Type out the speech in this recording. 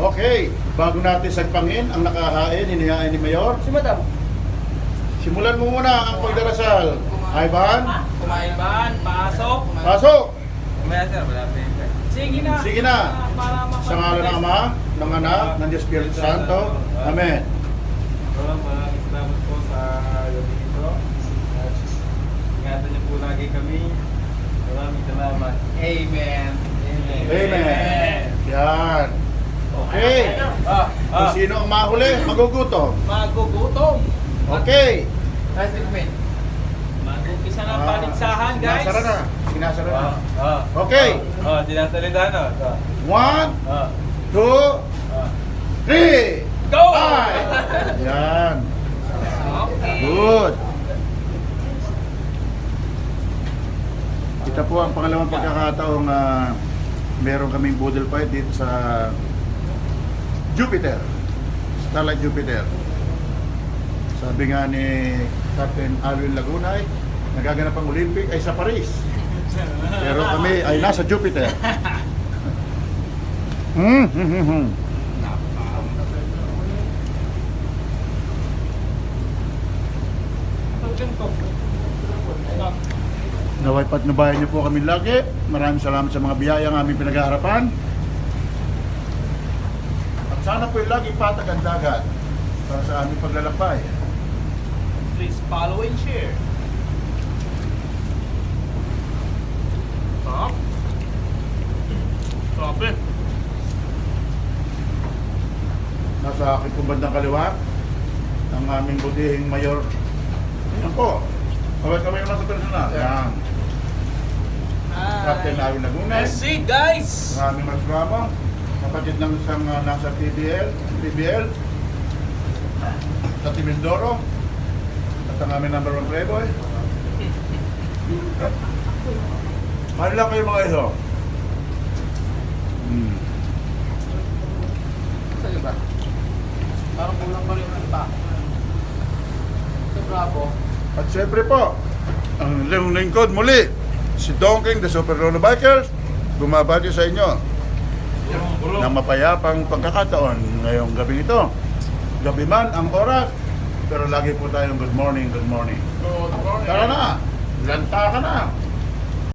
Okay, bago natin sagpangin ang nakahain, hinihain ni Mayor. Si Madam. Simulan mo muna ang pagdarasal. Ivan, Kumain ba? Pasok. pasok! Mamaya sir, malapit. Sige na. Sige na. Para Sa ngalan ng Ama, ng Anak, ng Diyos Espiritu Santo. Amen. Maraming salamat po sa gabi ito. At ingatan niyo po lagi kami. Maraming salamat. Amen. Amen. Yan. Okay. Kung sino ang mahuli, magugutom. Magugutom. Okay. Nice to meet. Mag-umpisa na ang paligsahan, guys. Sinasara na. Sinasara na. Ah. Okay. Tinasalita na. 1, 2, 3. Go! Ay! Yan. Okay. Good. Ito po ang pangalawang pagkakataong meron kaming boodle fight dito sa Jupiter. Starlight Jupiter. Sabi nga ni Captain Alvin Lagunay, nagaganap ang Olympic ay sa Paris. Pero kami ay nasa Jupiter. Naway patnubayan niyo po kami lagi. Maraming salamat sa mga biyayang aming pinag-aarapan. At sana po lagi patag ang dagat para sa aming paglalakbay. Please follow and share. Sarap. Sarap eh. Nasa akin po bandang kaliwa ang aming butihing mayor. Yan po. Kaway kami naman sa personal. Yan. Captain Alvin Lagunay. Let's see, guys. Ang aming magdrama. Kapatid ng isang nasa PBL. Sa Timindoro. At ang aming number 1 playboy. Mahal lang kayo mga iso. Saan ba? Parang kulang pa rin yung pa. Sa Bravo. At syempre po, ang lingkod muli, si Dongking, the Super Lolo Bikers, bumabati sa inyo ng mapayapang pagkakataon ngayong gabi ito. Gabi man ang oras, pero lagi po tayong good morning, good morning. Good morning. Tara na, lanta ka na.